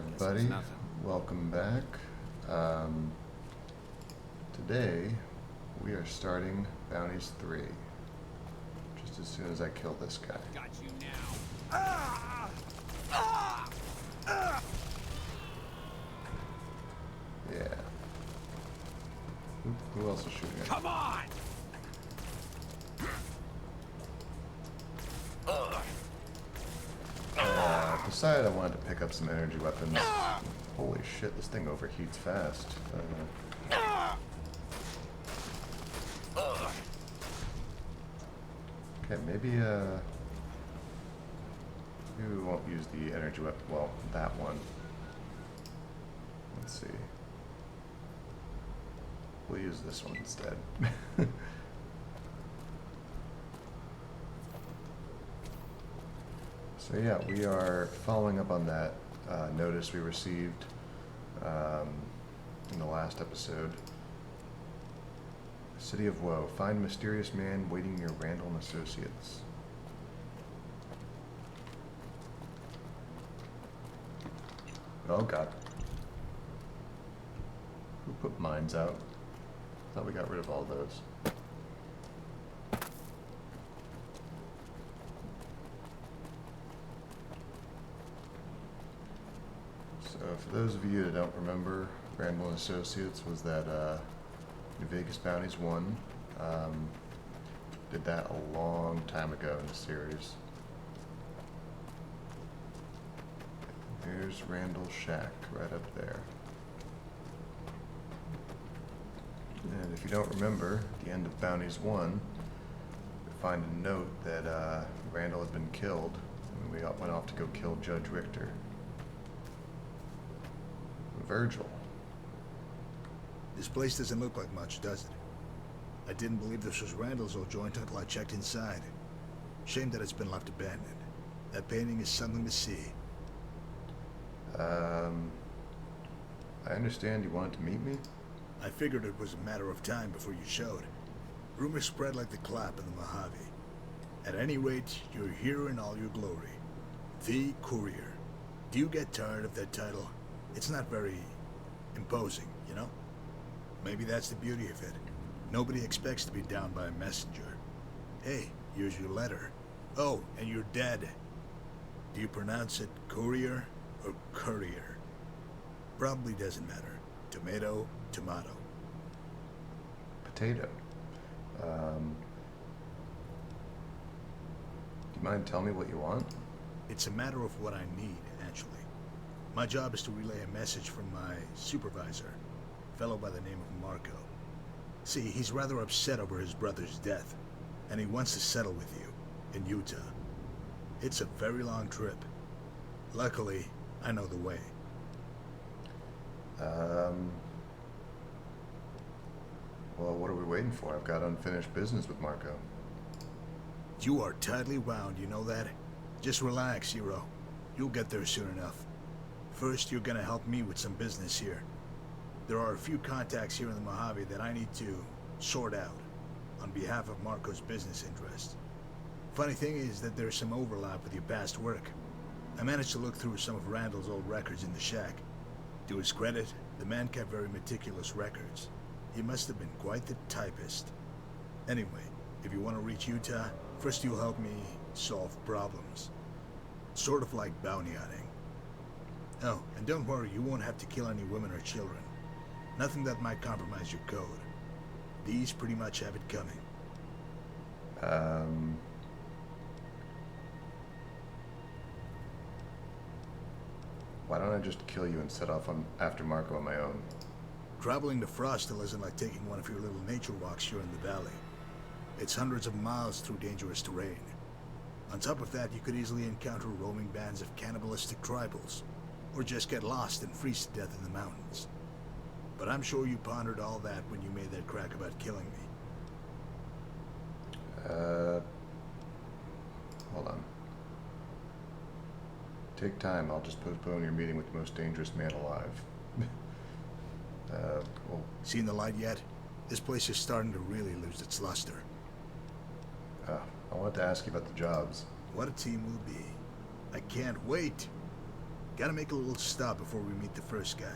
everybody. Welcome back. Today, we are starting Bounties 3. Just as soon as I kill this guy. Got you now. Yeah. Who else is shooting at me? Come on! Decided I wanted to pick up some energy weapons. Holy shit, this thing overheats fast. Okay, maybe we won't use the energy weapon. Well, that one. Let's see. We'll use this one instead. So yeah, we are following up on that notice we received in the last episode. City of Woe. Find mysterious man waiting near Randall and Associates. Oh god. Who put mines out? Thought we got rid of all those. So for those of you that don't remember, Randall and Associates was that New Vegas Bounties 1. Did that a long time ago in the series. Here's Randall's shack right up there. And if you don't remember, at the end of Bounties 1, we find a note that Randall had been killed, and we went off to go kill Judge Richter. Virgil. This place doesn't look like much, does it? I didn't believe this was Randall's old joint until I checked inside. Shame that it's been left abandoned. That painting is something to see. I understand you wanted to meet me? I figured it was a matter of time before you showed. Rumors spread like the clap in the Mojave. At any rate, you're here in all your glory. The Courier. Do you get tired of that title? It's not very imposing, you know? Maybe that's the beauty of it. Nobody expects to be downed by a messenger. Hey, here's your letter. Oh, and you're dead. Do you pronounce it Courier or Courier? Probably doesn't matter. Tomato, tomato. Potato. Do you mind telling me what you want? It's a matter of what I need, actually. My job is to relay a message from my supervisor, a fellow by the name of Marco. See, he's rather upset over his brother's death, and he wants to settle with you, in Utah. It's a very long trip. Luckily, I know the way. Well, what are we waiting for? I've got unfinished business with Marco. You are tightly wound, you know that? Just relax, Hero. You'll get there soon enough. First, you're gonna help me with some business here. There are a few contacts here in the Mojave that I need to sort out on behalf of Marco's business interests. Funny thing is that there's some overlap with your past work. I managed to look through some of Randall's old records in the shack. To his credit, the man kept very meticulous records. He must have been quite the typist. Anyway, if you want to reach Utah, first you'll help me solve problems. Sort of like bounty hunting. Oh, and don't worry, you won't have to kill any women or children. Nothing that might compromise your code. These pretty much have it coming. Why don't I just kill you and set off after Marco on my own? Traveling to Frostal isn't like taking one of your little nature walks here in the valley. It's hundreds of miles through dangerous terrain. On top of that, you could easily encounter roaming bands of cannibalistic tribals, or just get lost and freeze to death in the mountains. But I'm sure you pondered all that when you made that crack about killing me. Hold on. Take time, I'll just postpone your meeting with the most dangerous man alive. Well... Seen the light yet? This place is starting to really lose its luster. I wanted to ask you about the jobs. What a team we'll be. I can't wait. Gotta make a little stop before we meet the first guy.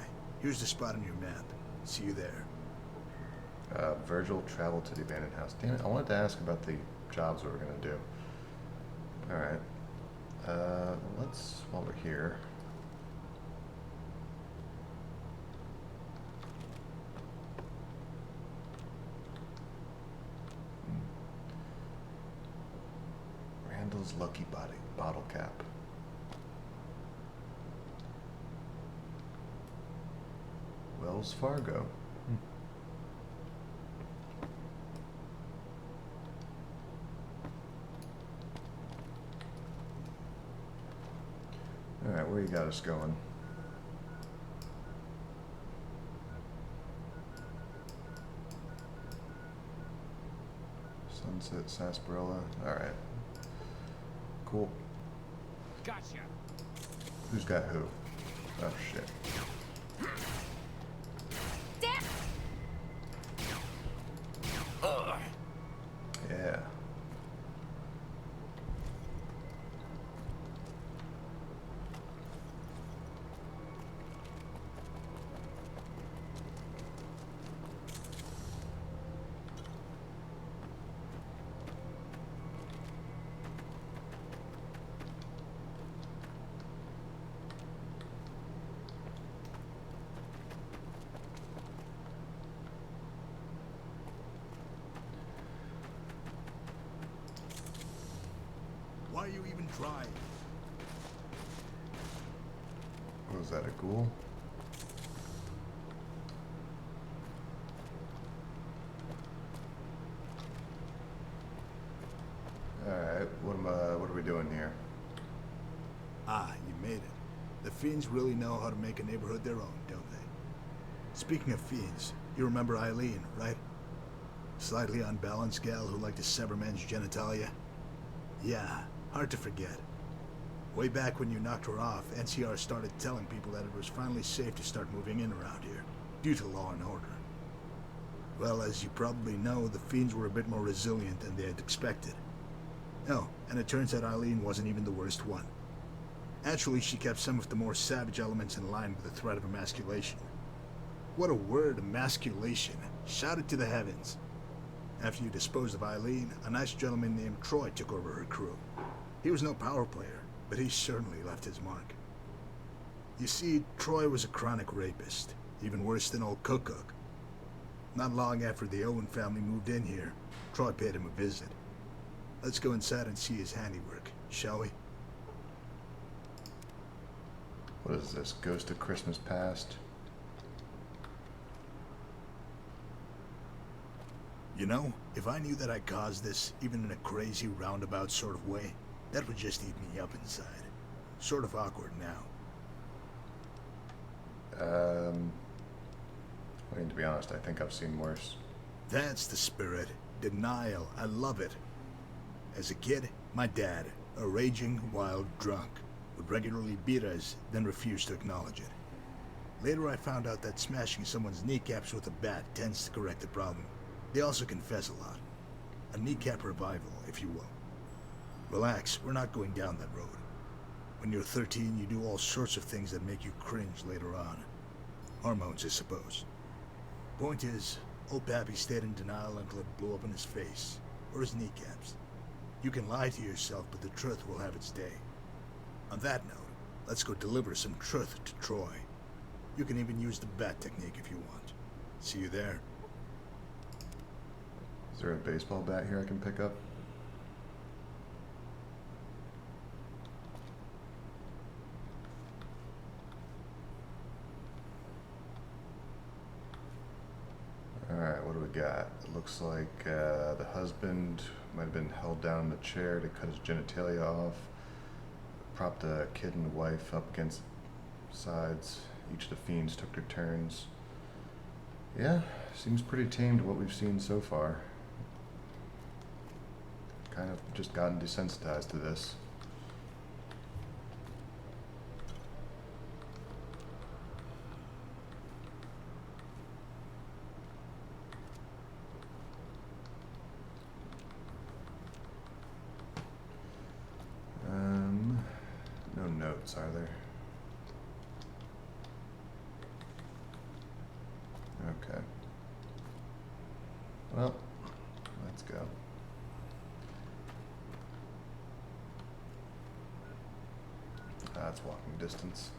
Here's the spot on your map. See you there. Virgil traveled to the abandoned house. Damn it, I wanted to ask about the jobs we were gonna do. Alright. Let's, while we're here... Randall's Lucky Bottle Cap. Wells Fargo. Alright, where you got us going? Sunset Sarsaparilla. Alright. Cool. Gotcha. Who's got who? Oh shit. Yeah. Why are you even trying? Was that a ghoul? Alright, what are we doing here? Ah, you made it. The Fiends really know how to make a neighborhood their own, don't they? Speaking of Fiends, you remember Eileen, right? Slightly unbalanced gal who liked to sever men's genitalia? Yeah, hard to forget. Way back when you knocked her off, NCR started telling people that it was finally safe to start moving in around here, due to law and order. Well, as you probably know, the Fiends were a bit more resilient than they had expected. Oh, and it turns out Eileen wasn't even the worst one. Actually, she kept some of the more savage elements in line with the threat of emasculation. What a word, emasculation. Shout it to the heavens. After you disposed of Eileen, a nice gentleman named Troy took over her crew. He was no power player, but he certainly left his mark. You see, Troy was a chronic rapist, even worse than old Cook. Not long after the Owen family moved in here, Troy paid him a visit. Let's go inside and see his handiwork, shall we? What is this? Ghost of Christmas Past? You know, if I knew that I caused this, even in a crazy roundabout sort of way, that would just eat me up inside. Sort of awkward now. I mean, to be honest, I think I've seen worse. That's the spirit. Denial. I love it. As a kid, my dad, a raging wild drunk, would regularly beat us, then refuse to acknowledge it. Later I found out that smashing someone's kneecaps with a bat tends to correct the problem. They also confess a lot. A kneecap revival, if you will. Relax, we're not going down that road. When you're 13, you do all sorts of things that make you cringe later on. Hormones, I suppose. Point is, old Pappy stayed in denial until it blew up in his face, or his kneecaps. You can lie to yourself, but the truth will have its day. On that note, let's go deliver some truth to Troy. You can even use the bat technique if you want. See you there. Is there a baseball bat here I can pick up? Alright, what do we got? It looks like the husband might have been held down in the chair to cut his genitalia off. Propped the kid and the wife up against sides. Each of the fiends took their turns. Yeah, seems pretty tame to what we've seen so far. Kind of just gotten desensitized to this. No notes, are there? walking distance.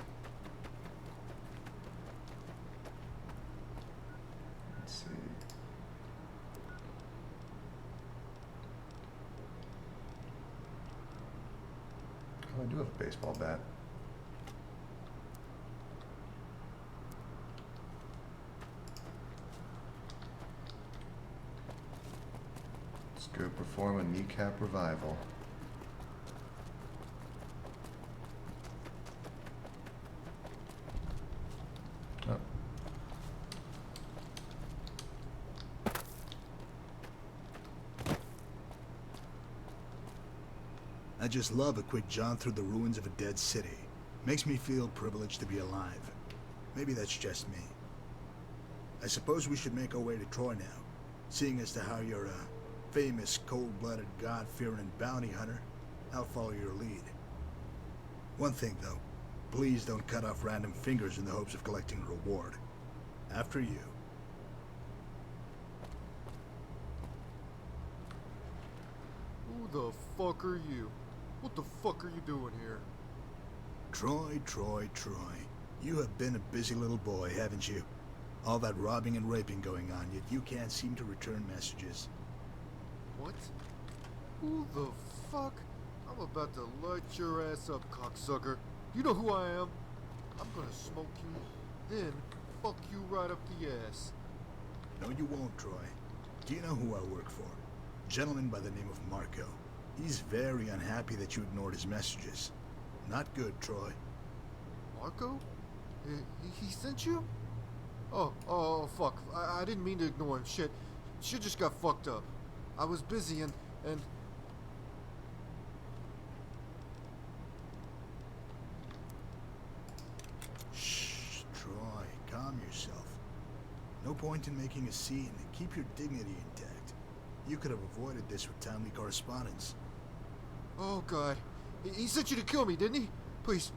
Let's see. Oh, I do have a baseball bat. Let's go perform a kneecap revival. Oh. I just love a quick jaunt through the ruins of a dead city. Makes me feel privileged to be alive. Maybe that's just me. I suppose we should make our way to Troy now, seeing as to how you're a famous, cold-blooded, God-fearing bounty hunter. I'll follow your lead. One thing, though. Please don't cut off random fingers in the hopes of collecting a reward. After you. Who the fuck are you? What the fuck are you doing here? Troy. You have been a busy little boy, haven't you? All that robbing and raping going on, yet you can't seem to return messages. What? Who the fuck? I'm about to light your ass up, cocksucker. You know who I am? I'm gonna smoke you, then fuck you right up the ass. No, you won't, Troy. Do you know who I work for? A gentleman by the name of Marco. He's very unhappy that you ignored his messages. Not good, Troy. Marco? He sent you? Oh, fuck. I didn't mean to ignore him. Shit just got fucked up. I was busy and... Shh, Troy, calm yourself. No point in making a scene. Keep your dignity intact. You could have avoided this with timely correspondence. Oh, God. He sent you to kill me, didn't he? Please,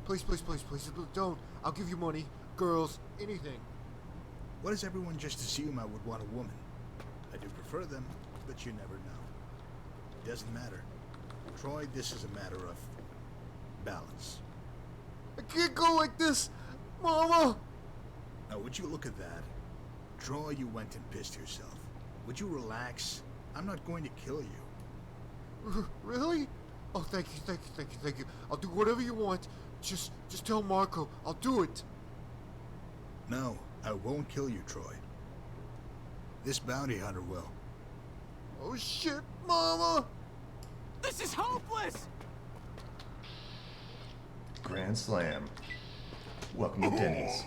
don't. I'll give you money, girls, anything. Why does everyone just assume I would want a woman? I do prefer them, but you never know. It doesn't matter. Troy, this is a matter of balance. I can't go like this, Mama! Now, would you look at that? Troy, you went and pissed yourself. Would you relax? I'm not going to kill you. Really? Oh, thank you. I'll do whatever you want. Just tell Marco. I'll do it. No, I won't kill you, Troy. This bounty hunter will. Oh, shit, Mama! This is hopeless! Grand Slam. Welcome to Denny's.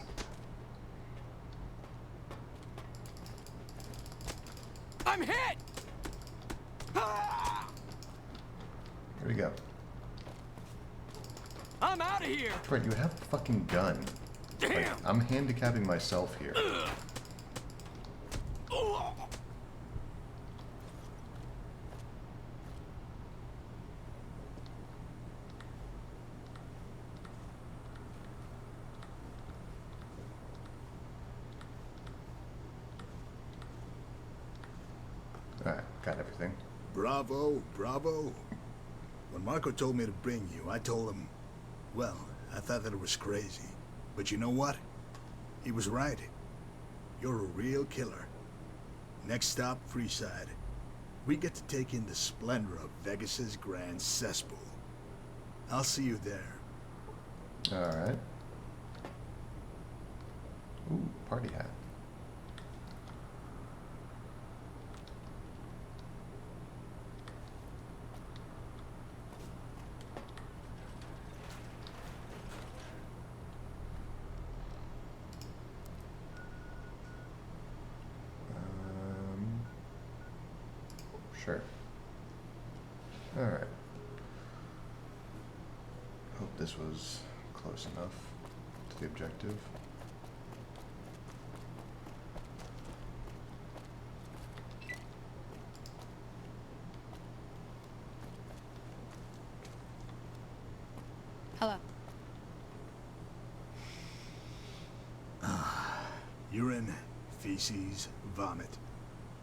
I'm hit! Ah! Here we go. I'm out of here! Troy, you have a fucking gun. Damn! Like, I'm handicapping myself here. Oh. Alright, got everything. Bravo. When Marco told me to bring you, I told him, well, I thought that it was crazy. But you know what? He was right. You're a real killer. Next stop, Freeside. We get to take in the splendor of Vegas's grand cesspool. I'll see you there. Alright. Ooh, party hat. Sure. Alright. Hope this was close enough to the objective. Hello. Urine, feces, vomit.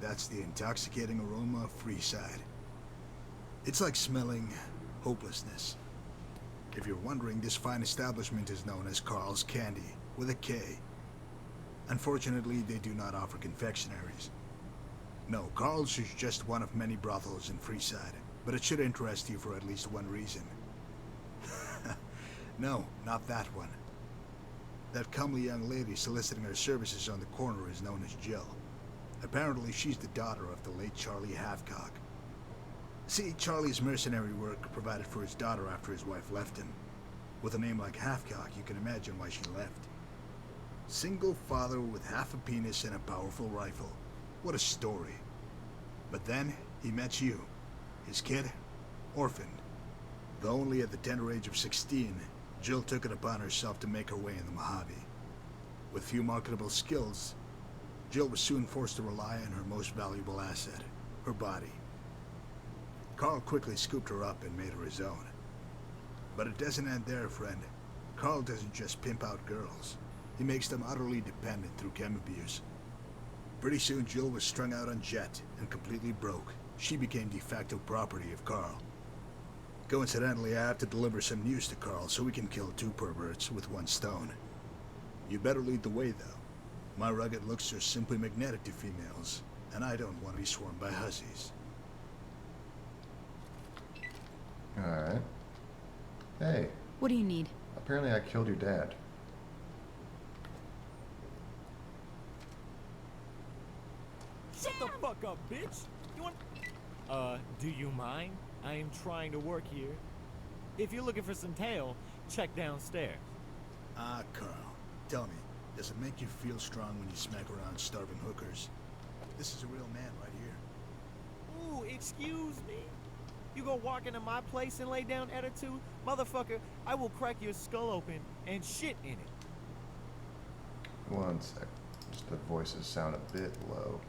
That's the intoxicating aroma of Freeside. It's like smelling hopelessness. If you're wondering, this fine establishment is known as Carl's Candy, with a K. Unfortunately, they do not offer confectionaries. No, Carl's is just one of many brothels in Freeside, but it should interest you for at least one reason. No, not that one. That comely young lady soliciting her services on the corner is known as Jill. Apparently, she's the daughter of the late Charlie Halfcock. See, Charlie's mercenary work provided for his daughter after his wife left him. With a name like Halfcock, you can imagine why she left. Single father with half a penis and a powerful rifle. What a story. But then, he met you. His kid, orphaned. Though only at the tender age of 16, Jill took it upon herself to make her way in the Mojave. With few marketable skills, Jill was soon forced to rely on her most valuable asset, her body. Carl quickly scooped her up and made her his own. But it doesn't end there, friend. Carl doesn't just pimp out girls. He makes them utterly dependent through chem abuse. Pretty soon, Jill was strung out on jet and completely broke. She became de facto property of Carl. Coincidentally, I have to deliver some news to Carl so we can kill two perverts with one stone. You better lead the way, though. My rugged looks are simply magnetic to females, and I don't want to be swarmed by hussies. Alright. Hey, What do you need? apparently I killed your dad. Shut the fuck up, bitch! You want... Do you mind? I am trying to work here. If you're looking for some tail, check downstairs. Ah, Carl, tell me, does it make you feel strong when you smack around starving hookers? This is a real man right here. Ooh, excuse me? You go walk into my place and lay down attitude? Motherfucker, I will crack your skull open and shit in it. One sec. Just the voices sound a bit low.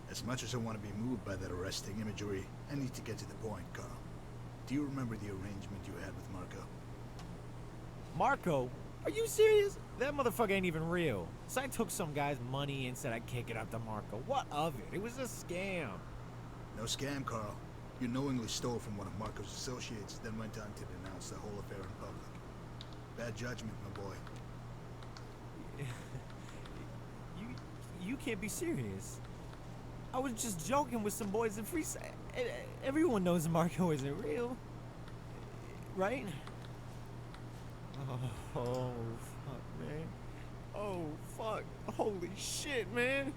As much as I want to be moved by that arresting imagery, I need to get to the point, Carl. Do you remember the arrangement you had with Marco? Marco? Are you serious? That motherfucker ain't even real. So I took some guy's money and said I'd kick it up to Marco. What of it? It was a scam. No scam, Carl. You knowingly stole from one of Marco's associates, then went on to denounce the whole affair in public. Bad judgment, my boy. You can't be serious. I was just joking with some boys in Freeside. Everyone knows Marco isn't real. Right? Oh, fuck, man. Oh, fuck. Holy shit, man.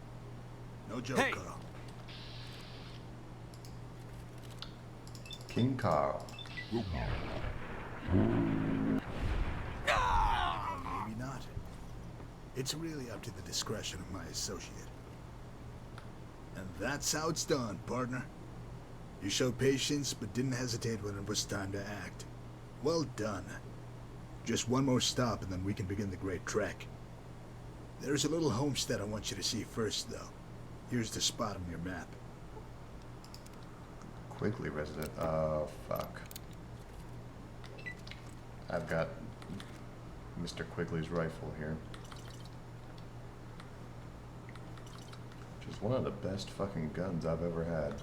No joke, Hey! Carl. King Carl. Maybe not. It's really up to the discretion of my associate. And that's how it's done, partner. You showed patience, but didn't hesitate when it was time to act. Well done. Just one more stop, and then we can begin the great trek. There's a little homestead I want you to see first, though. Here's the spot on your map. Quigley resident. Oh, fuck. I've got Mr. Quigley's rifle here. Which is one of the best fucking guns I've ever had.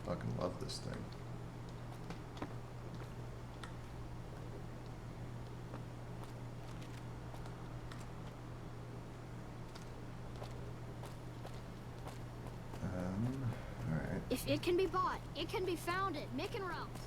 Fucking love this thing. Alright. If it can be bought, it can be found at Mick and Ralph's.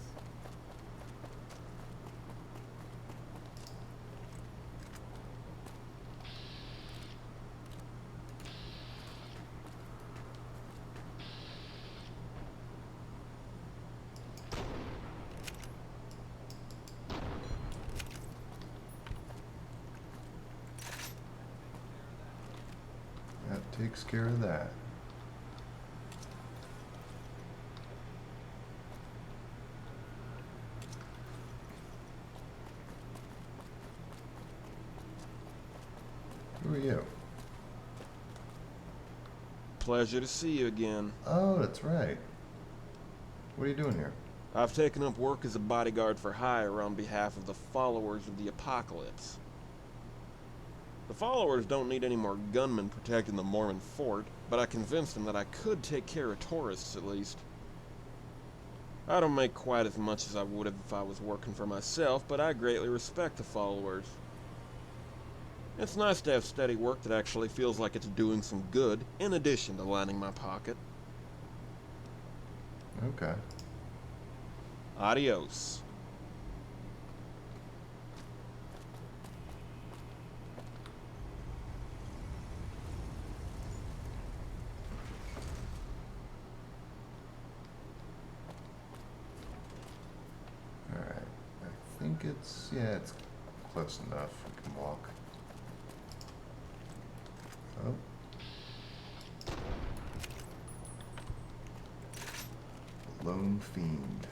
That takes care of that. Who are you? Pleasure to see you again. Oh, that's right. What are you doing here? I've taken up work as a bodyguard for hire on behalf of the followers of the apocalypse. The followers don't need any more gunmen protecting the Mormon fort. but I convinced him that I could take care of tourists at least. I don't make quite as much as I would have if I was working for myself, but I greatly respect the followers. It's nice to have steady work that actually feels like it's doing some good, in addition to lining my pocket. Okay. Adios. Alright. I think it's, yeah, it's close enough. We can walk. Oh. Lone Fiend.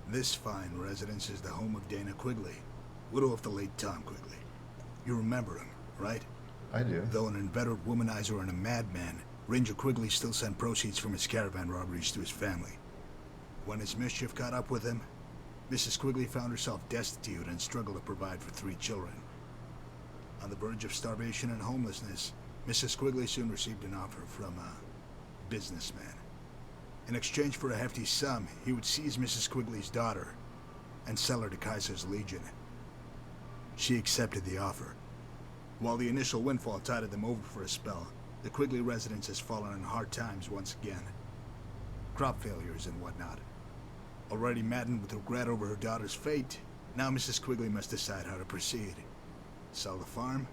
This fine residence is the home of Dana Quigley, widow of the late Tom Quigley. You remember him, right? I do. Though an inveterate womanizer and a madman, Ranger Quigley still sent proceeds from his caravan robberies to his family. When his mischief caught up with him, Mrs. Quigley found herself destitute and struggled to provide for 3 children. On the verge of starvation and homelessness, Mrs. Quigley soon received an offer from a businessman. In exchange for a hefty sum, he would seize Mrs. Quigley's daughter and sell her to Kaiser's Legion. She accepted the offer. While the initial windfall tided them over for a spell, the Quigley residence has fallen on hard times once again. Crop failures and whatnot. Already maddened with regret over her daughter's fate, now Mrs. Quigley must decide how to proceed. Sell the farm?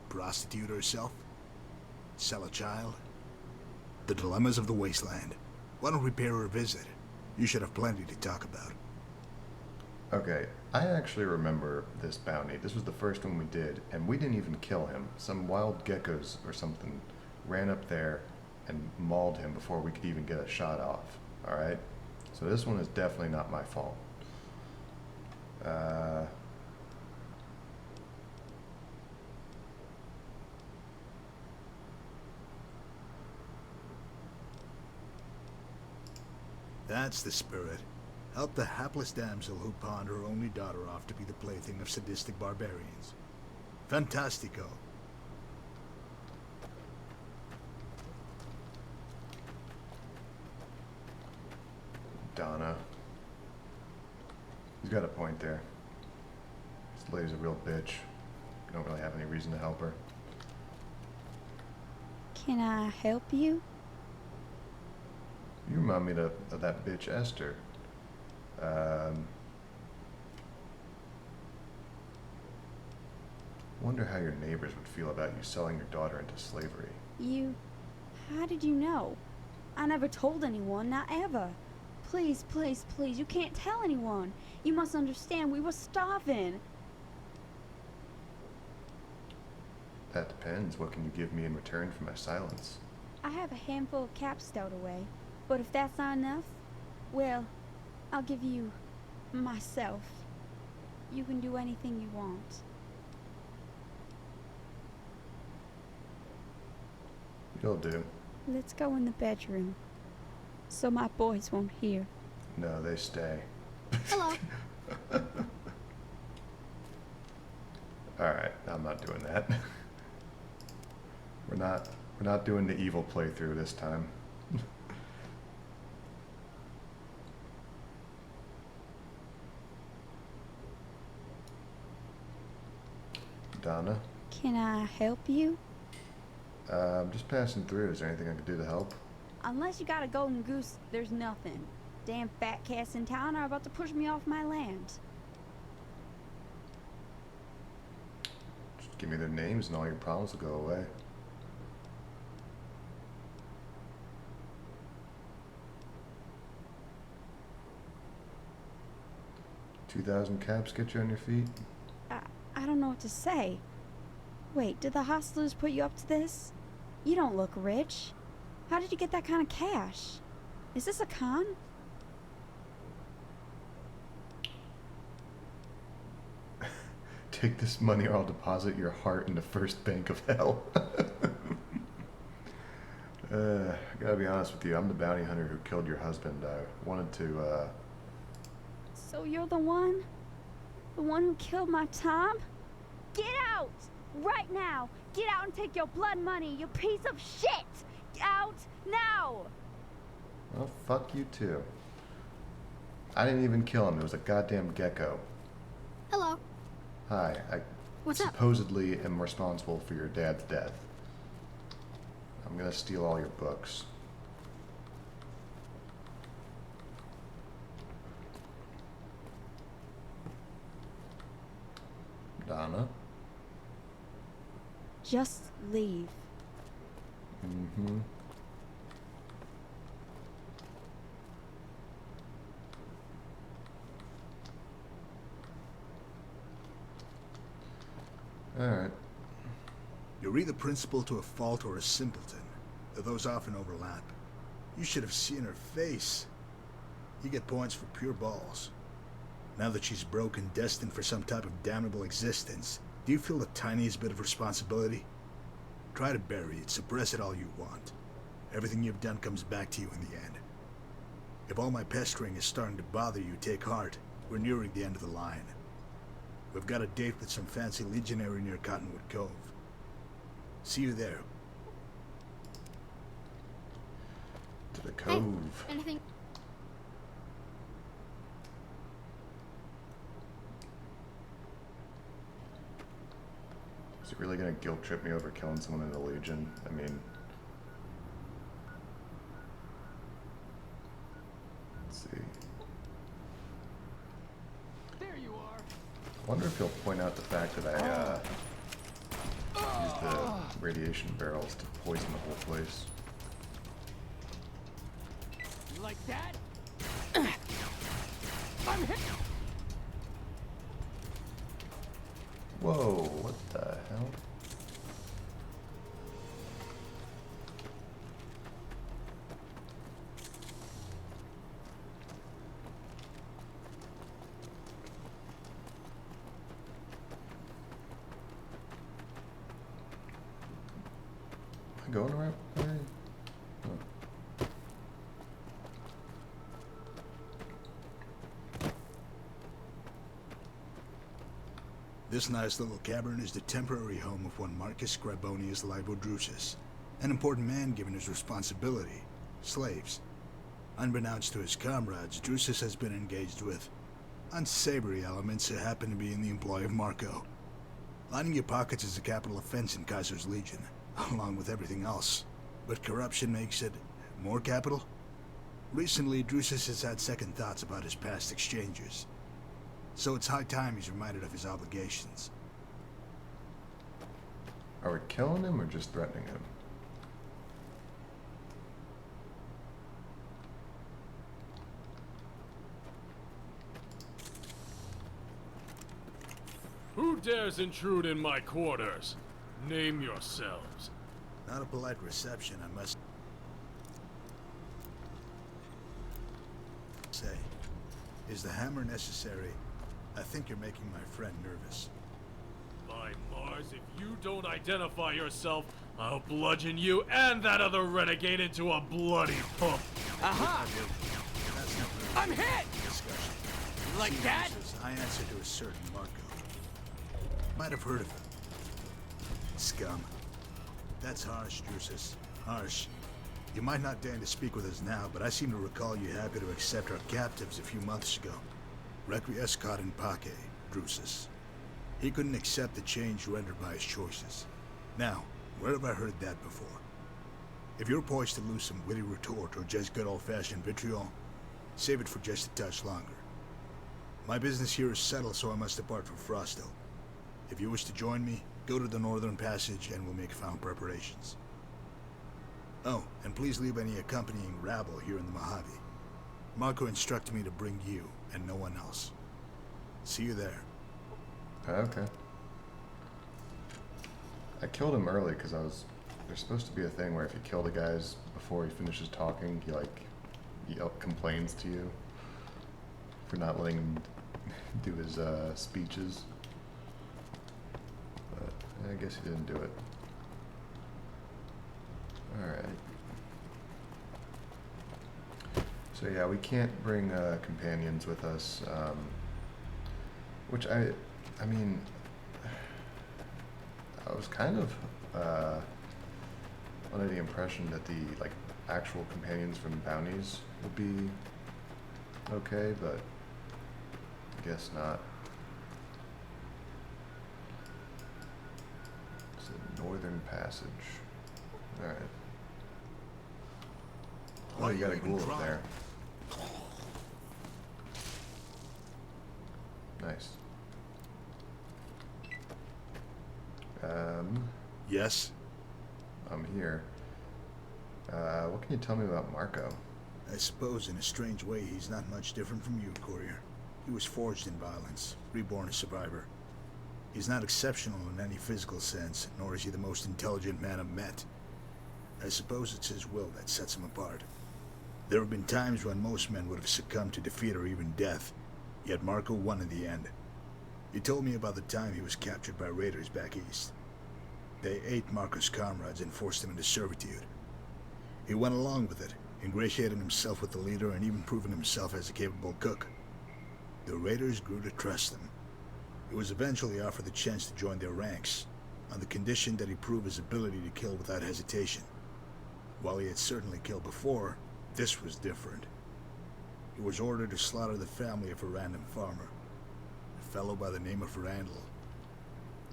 Prostitute herself? Sell a child? The dilemmas of the wasteland. Why don't we pay her a visit? You should have plenty to talk about. Okay, I actually remember this bounty. This was the first one we did, and we didn't even kill him. Some wild geckos or something ran up there and mauled him before we could even get a shot off. Alright? So this one is definitely not my fault. That's the spirit. Help the hapless damsel who pawned her only daughter off to be the plaything of sadistic barbarians. Fantastico. Donna. He's got a point there. This lady's a real bitch. Don't really have any reason to help her. Can I help you? You remind me of that bitch Esther. Wonder how your neighbors would feel about you selling your daughter into slavery. How did you know? I never told anyone, not ever. Please, please, please, you can't tell anyone. You must understand, we were starving. That depends. What can you give me in return for my silence? I have a handful of caps stowed away, but if that's not enough, well, I'll give you myself. You can do anything you want. You'll do. Let's go in the bedroom, so my boys won't hear. No, they stay. Hello. Alright, I'm not doing that. We're not doing the evil playthrough this time. Donna? Can I help you? I'm just passing through. Is there anything I can do to help? Unless you got a golden goose, there's nothing. Damn fat cats in town are about to push me off my land. Just give me their names and all your problems will go away. $2,000 caps get you on your feet? I don't know what to say. Wait, did the hostlers put you up to this? You don't look rich. How did you get that kind of cash? Is this a con? Take this money or I'll deposit your heart in the first bank of hell. I gotta be honest with you. I'm the bounty hunter who killed your husband. I wanted to, So you're the one? The one who killed my Tom? Get out! Right now! Get out and take your blood money, you piece of shit! Out now! Well, fuck you too. I didn't even kill him. It was a goddamn gecko. Hello. Hi, I What's up? supposedly am responsible for your dad's death. I'm gonna steal all your books. Donna? Just leave. Mm-hmm. Alright. You're either principal to a fault or a simpleton, though those often overlap. You should have seen her face. You get points for pure balls. Now that she's broken, destined for some type of damnable existence, do you feel the tiniest bit of responsibility? Try to bury it, suppress it all you want. Everything you've done comes back to you in the end. If all my pestering is starting to bother you, take heart. We're nearing the end of the line. We've got a date with some fancy legionary near Cottonwood Cove. See you there. To the cove. Anything? Is it really gonna guilt trip me over killing someone in the Legion? I mean... Let's see. There you are. I wonder if he'll point out the fact that I, used the radiation barrels to poison the whole place. You like that? I'm hit. Whoa, what the hell? Am I going the right way? Oh. This nice little cavern is the temporary home of one Marcus Scribonius Libodrusus, an important man given his responsibility, slaves. Unbeknownst to his comrades, Drusus has been engaged with unsavory elements who happen to be in the employ of Marco. Lining your pockets is a capital offense in Kaiser's Legion, along with everything else. But corruption makes it more capital? Recently, Drusus has had second thoughts about his past exchanges. So it's high time he's reminded of his obligations. Are we killing him or just threatening him? Who dares intrude in my quarters? Name yourselves. Not a polite reception, I must say. Is the hammer necessary? I think you're making my friend nervous. By Mars, if you don't identify yourself, I'll bludgeon you and that other renegade into a bloody pulp. Aha! That's not really I'm hit! a discussion. You like that? I answer to a certain Marco. Might have heard of him. Scum. That's harsh, Drusus. Harsh. You might not deign to speak with us now, but I seem to recall you happy to accept our captives a few months ago. Requiescat in pace, Drusus. He couldn't accept the change rendered by his choices. Now, where have I heard that before? If you're poised to lose some witty retort or just good old-fashioned vitriol, save it for just a touch longer. My business here is settled, so I must depart for Frosto. If you wish to join me, go to the Northern Passage and we'll make final preparations. Oh, and please leave any accompanying rabble here in the Mojave. Marco instructed me to bring you and no one else. See you there. Okay. I killed him early because there's supposed to be a thing where if you kill the guys before he finishes talking, he complains to you for not letting him do his speeches. But I guess he didn't do it. Alright. So yeah, we can't bring companions with us, which I mean, I was kind of under the impression that the like actual companions from bounties would be okay, but I guess not. It's the Northern Passage. All right. Oh, you got a ghoul up there. Nice. Yes? I'm here. What can you tell me about Marco? I suppose in a strange way he's not much different from you, Courier. He was forged in violence, reborn a survivor. He's not exceptional in any physical sense, nor is he the most intelligent man I've met. I suppose it's his will that sets him apart. There have been times when most men would have succumbed to defeat or even death, yet Marco won in the end. He told me about the time he was captured by raiders back east. They ate Marco's comrades and forced him into servitude. He went along with it, ingratiating himself with the leader and even proving himself as a capable cook. The raiders grew to trust him. He was eventually offered the chance to join their ranks, on the condition that he prove his ability to kill without hesitation. While he had certainly killed before, this was different. He was ordered to slaughter the family of a random farmer, a fellow by the name of Randall.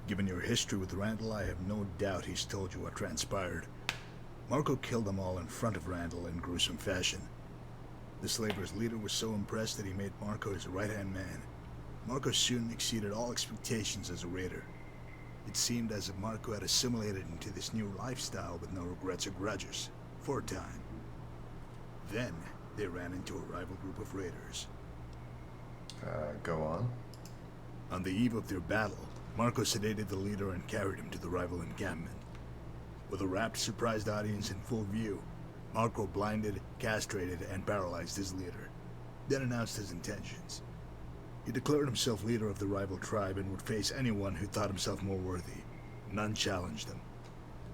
Given your history with Randall, I have no doubt he's told you what transpired. Marco killed them all in front of Randall in gruesome fashion. The slavers' leader was so impressed that he made Marco his right-hand man. Marco soon exceeded all expectations as a raider. It seemed as if Marco had assimilated into this new lifestyle with no regrets or grudges, for a time. Then, they ran into a rival group of raiders. Go on. On the eve of their battle, Marco sedated the leader and carried him to the rival encampment. With a rapt, surprised audience in full view, Marco blinded, castrated, and paralyzed his leader, then announced his intentions. He declared himself leader of the rival tribe and would face anyone who thought himself more worthy. None challenged him.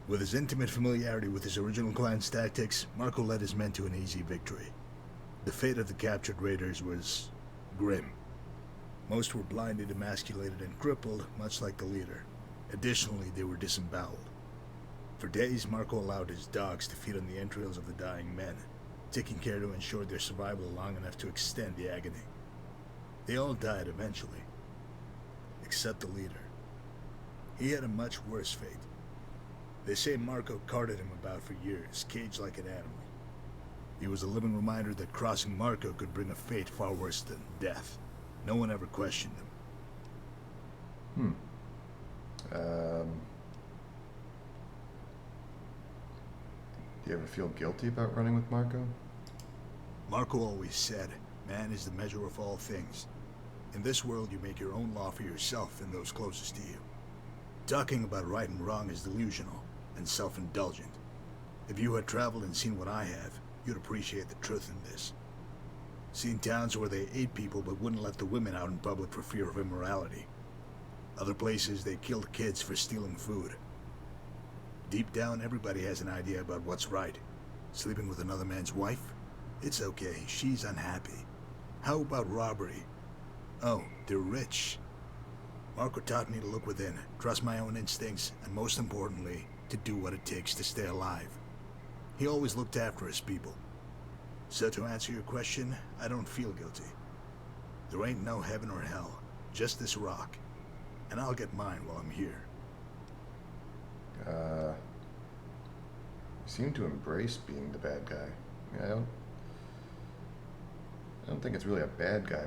With his intimate familiarity with his original clan's tactics, Marco led his men to an easy victory. The fate of the captured raiders was grim. Most were blinded, emasculated, and crippled, much like the leader. Additionally, they were disemboweled. For days, Marco allowed his dogs to feed on the entrails of the dying men, taking care to ensure their survival long enough to extend the agony. They all died eventually, except the leader. He had a much worse fate. They say Marco carted him about for years, caged like an animal. He was a living reminder that crossing Marco could bring a fate far worse than death. No one ever questioned him. Do you ever feel guilty about running with Marco? Marco always said, man is the measure of all things. In this world, you make your own law for yourself and those closest to you. Talking about right and wrong is delusional and self-indulgent. If you had traveled and seen what I have, you'd appreciate the truth in this. Seen towns where they ate people but wouldn't let the women out in public for fear of immorality. Other places they killed kids for stealing food. Deep down, everybody has an idea about what's right. Sleeping with another man's wife? It's okay, she's unhappy. How about robbery? Oh, they're rich. Marco taught me to look within, trust my own instincts, and most importantly, to do what it takes to stay alive. He always looked after his people. So to answer your question, I don't feel guilty. There ain't no heaven or hell, just this rock. And I'll get mine while I'm here. You seem to embrace being the bad guy. I don't think it's really a bad guy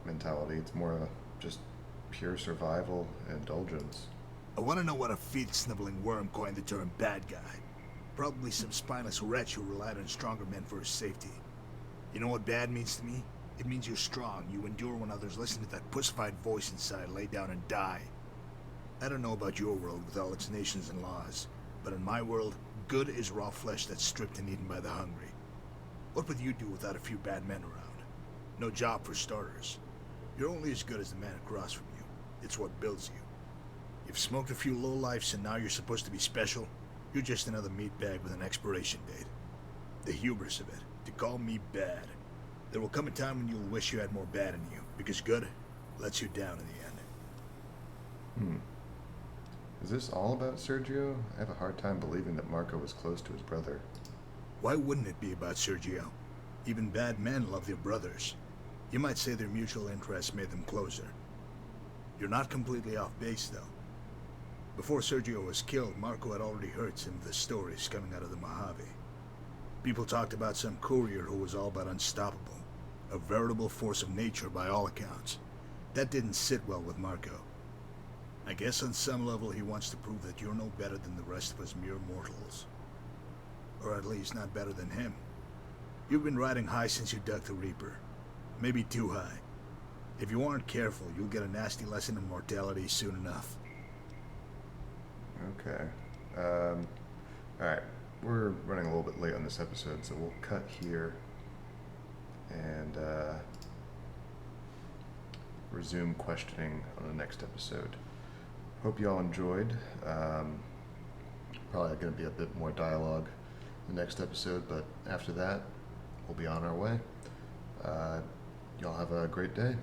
mentality. It's more of just pure survival and indulgence. I want to know what a feet-sniveling worm coined the term bad guy. Probably some spineless wretch who relied on stronger men for his safety. You know what bad means to me? It means you're strong. You endure when others listen to that pussified voice inside, lay down and die. I don't know about your world with all its nations and laws, but in my world, good is raw flesh that's stripped and eaten by the hungry. What would you do without a few bad men around? No job for starters. You're only as good as the man across from you. It's what builds you. You've smoked a few lowlifes and now you're supposed to be special? You're just another meatbag with an expiration date. The hubris of it. to call me bad. There will come a time when you'll wish you had more bad in you, because good lets you down in the end. Is this all about Sergio? I have a hard time believing that Marco was close to his brother. Why wouldn't it be about Sergio? Even bad men love their brothers. You might say their mutual interests made them closer. You're not completely off base, though. Before Sergio was killed, Marco had already heard some of the stories coming out of the Mojave. People talked about some courier who was all but unstoppable. A veritable force of nature by all accounts. That didn't sit well with Marco. I guess on some level he wants to prove that you're no better than the rest of us mere mortals. Or at least not better than him. You've been riding high since you ducked the Reaper. Maybe too high. If you aren't careful, you'll get a nasty lesson in mortality soon enough. Okay. Alright. We're running a little bit late on this episode, so we'll cut here and resume questioning on the next episode. Hope you all enjoyed. Probably going to be a bit more dialogue in the next episode, but after that, we'll be on our way. Y'all have a great day.